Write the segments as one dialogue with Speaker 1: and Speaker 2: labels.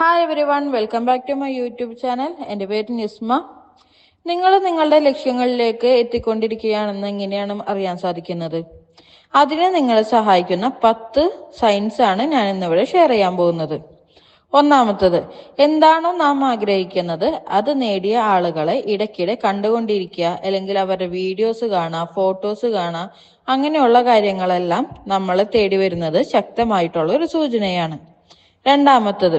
Speaker 1: Hi everyone, welcome back to my YouTube channel. എൻ്റെ പേര് നിസ്മ. നിങ്ങൾ നിങ്ങളുടെ ലക്ഷ്യങ്ങളിലേക്ക് എത്തിക്കൊണ്ടിരിക്കുകയാണെന്ന് എങ്ങനെയാണ് അറിയാൻ സാധിക്കുന്നത്? അതിന് നിങ്ങളെ സഹായിക്കുന്ന 10 സയൻസ് ആണ് ഞാൻ ഇന്നിവിടെ ഷെയർ ചെയ്യാൻ പോകുന്നത്. ഒന്നാമത്തത്, എന്താണോ നാം ആഗ്രഹിക്കുന്നത് അത് നേടിയ ആളുകളെ ഇടയ്ക്കിടെ കണ്ടുകൊണ്ടിരിക്കുക, അല്ലെങ്കിൽ അവരുടെ വീഡിയോസ് കാണുക, ഫോട്ടോസ് കാണുക, അങ്ങനെയുള്ള കാര്യങ്ങളെല്ലാം നമ്മളെ തേടി വരുന്നത് ശക്തമായിട്ടുള്ള ഒരു സൂചനയാണ്. രണ്ടാമത്തത്,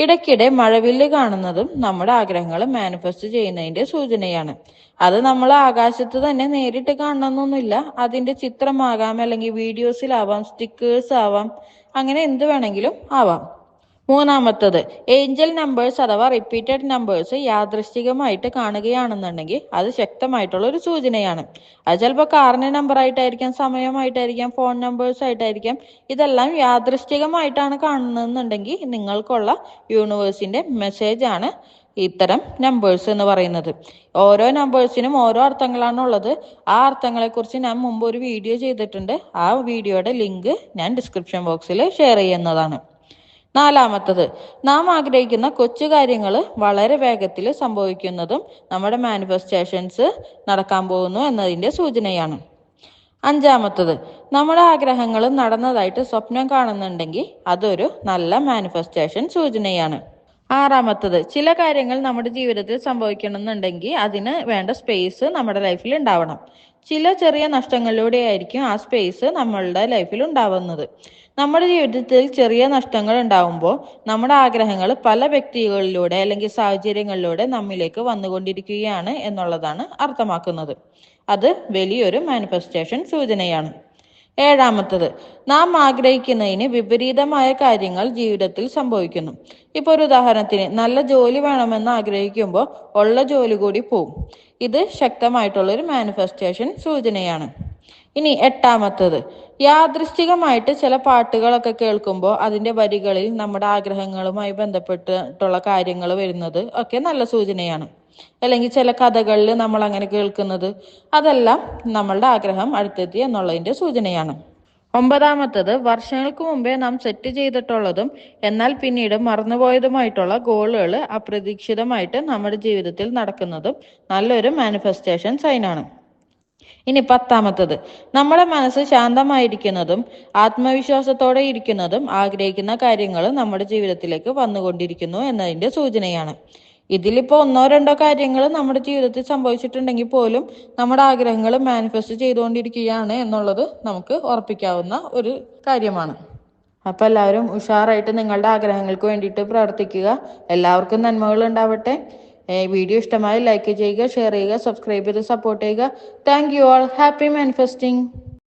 Speaker 1: ഇടയ്ക്കിടെ മഴവില്ല് കാണുന്നതും നമ്മുടെ ആഗ്രഹങ്ങൾ മാനിഫെസ്റ്റ് ചെയ്യുന്നതിന്റെ സൂചനയാണ്. അത് നമ്മൾ ആകാശത്ത് തന്നെ നേരിട്ട് കാണണമെന്നൊന്നുമില്ല. അതിന്റെ ചിത്രമാകാം, അല്ലെങ്കിൽ വീഡിയോസിലാവാം, സ്റ്റിക്കേഴ്സ് ആവാം, അങ്ങനെ എന്ത് വേണമെങ്കിലും ആവാം. മൂന്നാമത്തത്, ഏഞ്ചൽ നമ്പേഴ്സ് അഥവാ റിപ്പീറ്റഡ് നമ്പേഴ്സ് യാദൃശ്ചികമായിട്ട് കാണുകയാണെന്നുണ്ടെങ്കിൽ അത് ശക്തമായിട്ടുള്ള ഒരു സൂചനയാണ്. അത് ചിലപ്പോൾ കാറിന്റെ നമ്പർ ആയിട്ടായിരിക്കാം, സമയമായിട്ടായിരിക്കാം, ഫോൺ നമ്പേഴ്സ് ആയിട്ടായിരിക്കാം. ഇതെല്ലാം യാദൃശ്ചികമായിട്ടാണ് കാണുന്നതെന്നുണ്ടെങ്കിൽ നിങ്ങൾക്കുള്ള യൂണിവേഴ്സിന്റെ മെസ്സേജ് ആണ് ഇത്തരം നമ്പേഴ്സ് എന്ന് പറയുന്നത്. ഓരോ നമ്പേഴ്സിനും ഓരോ അർത്ഥങ്ങളാണുള്ളത്. ആ അർത്ഥങ്ങളെ കുറിച്ച് ഞാൻ മുമ്പ് ഒരു വീഡിയോ ചെയ്തിട്ടുണ്ട്. ആ വീഡിയോയുടെ ലിങ്ക് ഞാൻ ഡിസ്ക്രിപ്ഷൻ ബോക്സിൽ ഷെയർ ചെയ്യുന്നതാണ്. നാലാമത്തത്, നാം ആഗ്രഹിക്കുന്ന കൊച്ചു കാര്യങ്ങൾ വളരെ വേഗത്തിൽ സംഭവിക്കുന്നതും നമ്മുടെ മാനിഫെസ്റ്റേഷൻസ് നടക്കാൻ പോകുന്നു എന്നതിന്റെ സൂചനയാണ്. അഞ്ചാമത്തത്, നമ്മുടെ ആഗ്രഹങ്ങൾ നടന്നതായിട്ട് സ്വപ്നം കാണുന്നുണ്ടെങ്കിൽ അതൊരു നല്ല മാനിഫെസ്റ്റേഷൻ സൂചനയാണ്. ആറാമത്തത്, ചില കാര്യങ്ങൾ നമ്മുടെ ജീവിതത്തിൽ സംഭവിക്കണമെന്നുണ്ടെങ്കിൽ അതിന് വേണ്ട സ്പേസ് നമ്മുടെ ലൈഫിൽ ഉണ്ടാവണം. ചില ചെറിയ നഷ്ടങ്ങളിലൂടെ ആയിരിക്കും ആ സ്പേസ് നമ്മളുടെ ലൈഫിൽ ഉണ്ടാവുന്നത്. നമ്മുടെ ജീവിതത്തിൽ ചെറിയ നഷ്ടങ്ങൾ ഉണ്ടാവുമ്പോൾ നമ്മുടെ ആഗ്രഹങ്ങൾ പല വ്യക്തികളിലൂടെ അല്ലെങ്കിൽ സാഹചര്യങ്ങളിലൂടെ നമ്മിലേക്ക് വന്നുകൊണ്ടിരിക്കുകയാണ് എന്നുള്ളതാണ് അർത്ഥമാക്കുന്നത്. അത് വലിയൊരു മാനിഫെസ്റ്റേഷൻ സൂചനയാണ്. ഏഴാമത്തത്, നാം ആഗ്രഹിക്കുന്നതിന് വിപരീതമായ കാര്യങ്ങൾ ജീവിതത്തിൽ സംഭവിക്കുന്നു. ഇപ്പൊ ഒരു ഉദാഹരണത്തിന്, നല്ല ജോലി വേണമെന്ന് ആഗ്രഹിക്കുമ്പോൾ ഉള്ള ജോലി കൂടി പോവും. ഇത് ശക്തമായിട്ടുള്ള ഒരു മാനിഫെസ്റ്റേഷൻ സൂചനയാണ്. ഇനി എട്ടാമത്തത്, യാദൃശ്ചികമായിട്ട് ചില പാട്ടുകളൊക്കെ കേൾക്കുമ്പോൾ അതിന്റെ വരികളിൽ നമ്മുടെ ആഗ്രഹങ്ങളുമായി ബന്ധപ്പെട്ടിട്ടുള്ള കാര്യങ്ങൾ വരുന്നത് ഒക്കെ നല്ല സൂചനയാണ്. അല്ലെങ്കിൽ ചില കഥകളിൽ നമ്മൾ അങ്ങനെ കേൾക്കുന്നത്, അതെല്ലാം നമ്മളുടെ ആഗ്രഹം അടുത്തെത്തി എന്നുള്ളതിന്റെ സൂചനയാണ്. ഒമ്പതാമത്തത്, വർഷങ്ങൾക്ക് മുമ്പേ നാം സെറ്റ് ചെയ്തിട്ടുള്ളതും എന്നാൽ പിന്നീട് മറന്നുപോയതുമായിട്ടുള്ള ഗോളുകൾ അപ്രതീക്ഷിതമായിട്ട് നമ്മുടെ ജീവിതത്തിൽ നടക്കുന്നതും നല്ലൊരു മാനിഫെസ്റ്റേഷൻ സൈനാണ്. ഇനി പത്താമത്തത്, നമ്മുടെ മനസ്സ് ശാന്തമായിരിക്കുന്നതും ആത്മവിശ്വാസത്തോടെ ഇരിക്കുന്നതും ആഗ്രഹിക്കുന്ന കാര്യങ്ങൾ നമ്മുടെ ജീവിതത്തിലേക്ക് വന്നുകൊണ്ടിരിക്കുന്നു എന്നതിന്റെ സൂചനയാണ്. ഇതിലിപ്പോ ഒന്നോ രണ്ടോ കാര്യങ്ങൾ നമ്മുടെ ജീവിതത്തിൽ സംഭവിച്ചിട്ടുണ്ടെങ്കിൽ പോലും നമ്മുടെ ആഗ്രഹങ്ങൾ മാനിഫെസ്റ്റ് ചെയ്തുകൊണ്ടിരിക്കുകയാണ് എന്നുള്ളത് നമുക്ക് ഉറപ്പിക്കാവുന്ന ഒരു കാര്യമാണ്. അപ്പൊ എല്ലാവരും ഉഷാറായിട്ട് നിങ്ങളുടെ ആഗ്രഹങ്ങൾക്ക് വേണ്ടിയിട്ട് പ്രവർത്തിക്കുക. എല്ലാവർക്കും നന്മകൾ ഉണ്ടാവട്ടെ. വീഡിയോ ഇഷ്ടമായി ലൈക്ക് ചെയ്യുക, ഷെയർ ചെയ്യുക, സബ്സ്ക്രൈബ് ചെയ്ത് സപ്പോർട്ട് ചെയ്യുക. Thank you all. Happy manifesting.